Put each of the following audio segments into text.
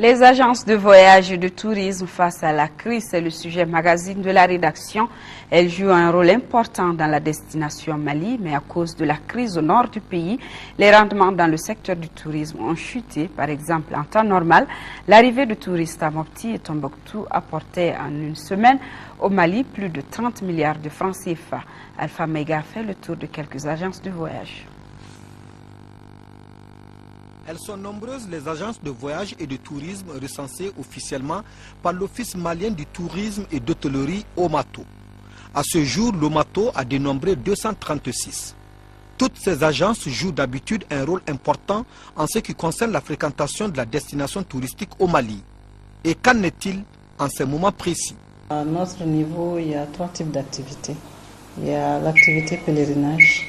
Les agences de voyage et de tourisme face à la crise, c'est le sujet magazine de la rédaction. Elles jouent un rôle important dans la destination Mali, mais à cause de la crise au nord du pays, les rendements dans le secteur du tourisme ont chuté. Par exemple, en temps normal, l'arrivée de touristes à Mopti et Tombouctou apportait en une semaine au Mali plus de 30 milliards de francs CFA. Alpha Mega fait le tour de quelques agences de voyage. Elles sont nombreuses les agences de voyage et de tourisme recensées officiellement par l'Office malien du tourisme et d'hôtellerie OMATO. À ce jour, l'OMATO a dénombré 236. Toutes ces agences jouent d'habitude un rôle important en ce qui concerne la fréquentation de la destination touristique au Mali. Et qu'en est-il en ces moments précis? À notre niveau, il y a 3 types d'activités. Il y a l'activité pèlerinage,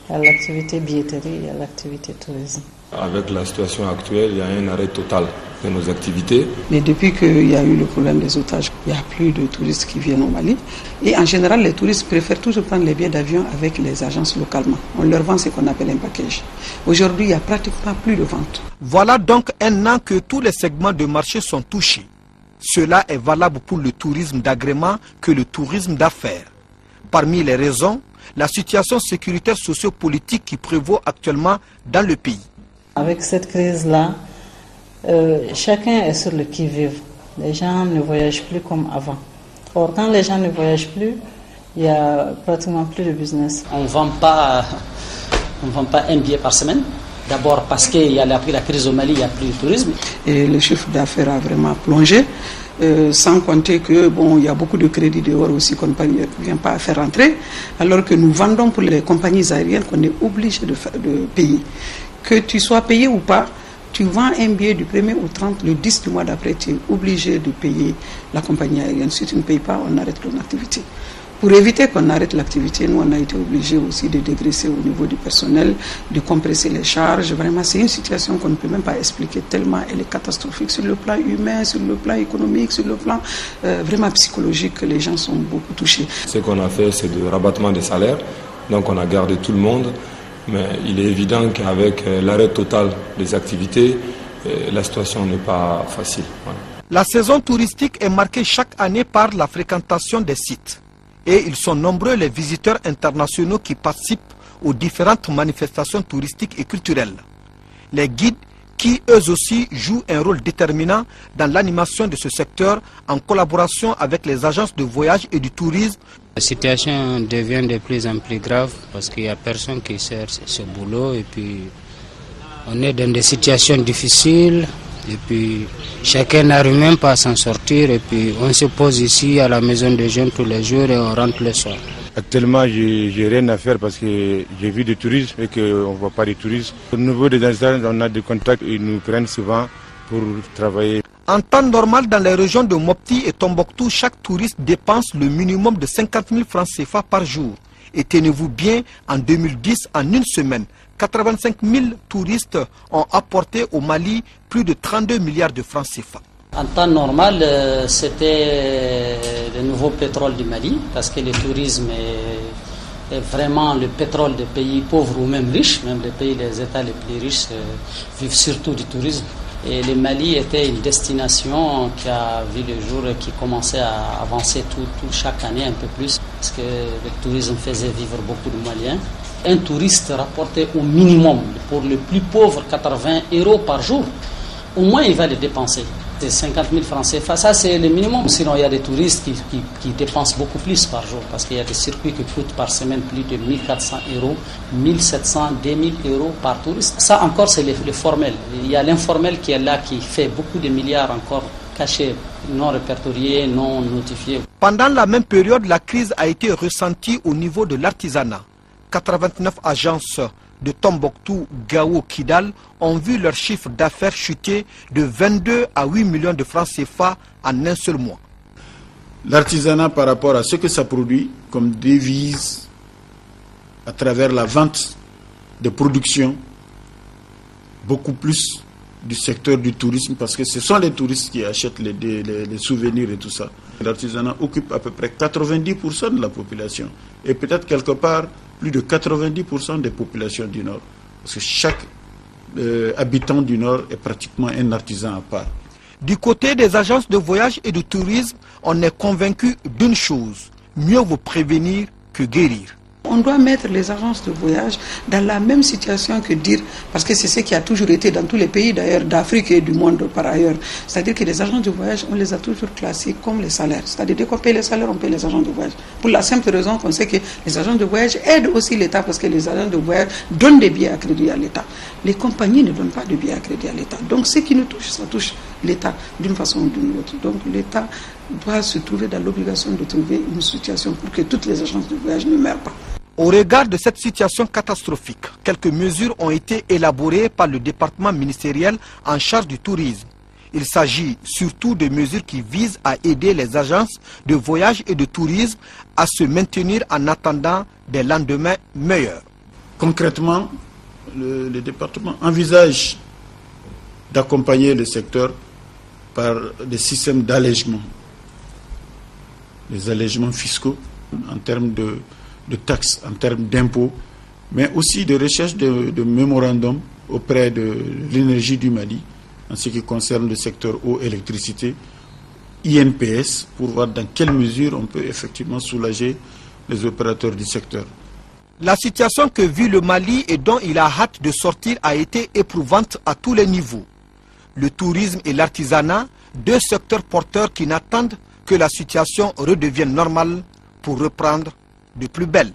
il y a l'activité billetterie, il y a l'activité tourisme. Avec la situation actuelle, il y a un arrêt total de nos activités. Mais depuis qu'il y a eu le problème des otages, il n'y a plus de touristes qui viennent au Mali. Et en général, les touristes préfèrent toujours prendre les billets d'avion avec les agences localement. On leur vend ce qu'on appelle un package. Aujourd'hui, il n'y a pratiquement plus de vente. Voilà donc un an que tous les segments de marché sont touchés. Cela est valable pour le tourisme d'agrément que le tourisme d'affaires. Parmi les raisons, la situation sécuritaire socio-politique qui prévaut actuellement dans le pays. Avec cette crise-là, chacun est sur le qui-vive. Les gens ne voyagent plus comme avant. Or, quand les gens ne voyagent plus, il n'y a pratiquement plus de business. On ne vend pas un billet par semaine. D'abord parce qu'il y a la crise au Mali, il n'y a plus de tourisme. Et le chiffre d'affaires a vraiment plongé. Sans compter que il y a beaucoup de crédits dehors aussi qu'on ne vient pas à faire entrer, alors que nous vendons pour les compagnies aériennes qu'on est obligé de payer. Que tu sois payé ou pas, tu vends un billet du 1er au 30, le 10 du mois d'après, tu es obligé de payer la compagnie aérienne. Si tu ne payes pas, on arrête ton activité. Pour éviter qu'on arrête l'activité, nous, on a été obligés aussi de dégraisser au niveau du personnel, de compresser les charges. Vraiment, c'est une situation qu'on ne peut même pas expliquer tellement elle est catastrophique sur le plan humain, sur le plan économique, sur le plan vraiment psychologique. Les gens sont beaucoup touchés. Ce qu'on a fait, c'est du rabattement des salaires. Donc, on a gardé tout le monde. Mais il est évident qu'avec l'arrêt total des activités, la situation n'est pas facile. Voilà. La saison touristique est marquée chaque année par la fréquentation des sites. Et ils sont nombreux les visiteurs internationaux qui participent aux différentes manifestations touristiques et culturelles. Les guides qui eux aussi jouent un rôle déterminant dans l'animation de ce secteur en collaboration avec les agences de voyage et du tourisme. La situation devient de plus en plus grave parce qu'il n'y a personne qui sert ce boulot et puis on est dans des situations difficiles et puis chacun n'arrive même pas à s'en sortir et puis on se pose ici à la maison des jeunes tous les jours et on rentre le soir. Actuellement, j'ai rien à faire parce que j'ai vu du tourisme et qu'on ne voit pas de tourisme. Au niveau des instances, on a des contacts, ils nous prennent souvent pour travailler. En temps normal, dans les régions de Mopti et Tombouctou, chaque touriste dépense le minimum de 50 000 francs CFA par jour. Et tenez-vous bien, en 2010, en une semaine, 85 000 touristes ont apporté au Mali plus de 32 milliards de francs CFA. En temps normal, c'était le nouveau pétrole du Mali, parce que le tourisme est vraiment le pétrole des pays pauvres ou même riches, même les États les plus riches vivent surtout du tourisme. Et le Mali était une destination qui a vu le jour et qui commençait à avancer chaque année un peu plus, parce que le tourisme faisait vivre beaucoup de Maliens. Un touriste rapportait au minimum, pour le plus pauvre, 80 € par jour. Au moins, il va les dépenser. C'est 50 000 francs CFA, ça c'est le minimum. Sinon, il y a des touristes qui dépensent beaucoup plus par jour parce qu'il y a des circuits qui coûtent par semaine plus de 1 400 €, 1 700, 2 000 € par touriste. Ça encore, c'est le formel. Il y a l'informel qui est là, qui fait beaucoup de milliards encore cachés, non répertoriés, non notifiés. Pendant la même période, la crise a été ressentie au niveau de l'artisanat. 89 agences de Tombouctou, Gao, Kidal ont vu leur chiffre d'affaires chuter de 22 à 8 millions de francs CFA en un seul mois. L'artisanat par rapport à ce que ça produit comme devise à travers la vente de production, beaucoup plus du secteur du tourisme parce que ce sont les touristes qui achètent les souvenirs et tout ça. L'artisanat occupe à peu près 90% de la population et peut-être quelque part plus de 90% des populations du Nord. Parce que chaque habitant du Nord est pratiquement un artisan à part. Du côté des agences de voyage et de tourisme, on est convaincu d'une chose, mieux vaut prévenir que guérir. On doit mettre les agences de voyage dans la même situation que dire, parce que c'est ce qui a toujours été dans tous les pays d'ailleurs d'Afrique et du monde par ailleurs. C'est-à-dire que les agences de voyage, on les a toujours classés comme les salaires. C'est-à-dire dès qu'on paye les salaires, on paye les agences de voyage. Pour la simple raison qu'on sait que les agences de voyage aident aussi l'État parce que les agences de voyage donnent des billets à crédit à l'État. Les compagnies ne donnent pas de billets à crédit à l'État. Donc ce qui nous touche, ça touche l'État d'une façon ou d'une autre. Donc l'État doit se trouver dans l'obligation de trouver une situation pour que toutes les agences de voyage ne meurent pas. Au regard de cette situation catastrophique, quelques mesures ont été élaborées par le département ministériel en charge du tourisme. Il s'agit surtout de mesures qui visent à aider les agences de voyage et de tourisme à se maintenir en attendant des lendemains meilleurs. Concrètement, le département envisage d'accompagner le secteur par des systèmes d'allègement, des allègements fiscaux en termes de taxes, en termes d'impôts, mais aussi de recherche de mémorandums auprès de l'énergie du Mali en ce qui concerne le secteur eau, électricité, INPS, pour voir dans quelle mesure on peut effectivement soulager les opérateurs du secteur. La situation que vit le Mali et dont il a hâte de sortir a été éprouvante à tous les niveaux. Le tourisme et l'artisanat, deux secteurs porteurs qui n'attendent que la situation redevienne normale pour reprendre de plus belle.